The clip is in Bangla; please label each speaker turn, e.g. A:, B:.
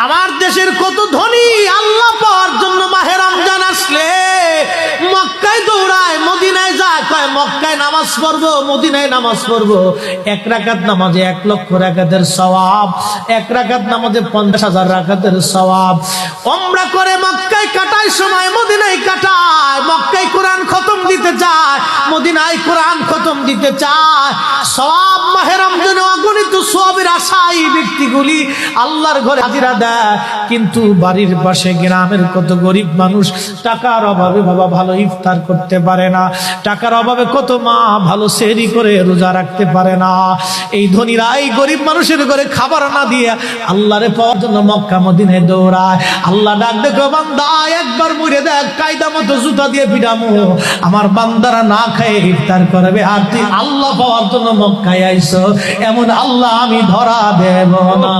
A: আমার দেশের কত ধনী আল্লাহ পাওয়ার জন্য মাহে রমজান আসলে মক্কায় দৌড়ায়, মদিনায় যায়, কয় মক্কায় নামাজ পড়বো, মদিনায় নামাজ পড়বো। 1 রাকাত নামাজে 1 লক্ষ রাকাতের সওয়াব, 1 রাকাত নামাজে 50,000 রাকাতের সওয়াব। উমরা করে মক্কায় কাটায় সময় মদিনায় কাটায়, মক্কায় কোরআন খতম দিতে চায়, মদিনায় কোরআন খতম দিতে চায়। সওয়াব মাহে রমজানে অগণিত সওয়াবের আশায় ব্যক্তিগুলি আল্লাহর ঘরে হাজিরা দেয়, কিন্তু বাড়ির পাশে গ্রামের কত গরিব মানুষ টাকার অভাবে বাবা ভালো ইফতার করতে পারে না, টাকার অভাবে কত মা ভালো সেহরি করে রোজা রাখতে পারে না। এই ধনীরা এই গরিব মানুষের ঘরে খাবার না দিয়ে আল্লাহরে পাওয়ার জন্য মক্কা মদিনায় দৌড়ায়। আল্লাহ ডাক দেখো, বান্দা একবার মরে দেখ, কায়দা মতো জুতা দিয়ে পিটামো, আমার বান্দারা না খেয়ে ইফতার করবে, আর তুই আল্লাহ পাওয়ার জন্য মক্কায় আইছো, এমন আল্লাহ আমি ধরা দেব না।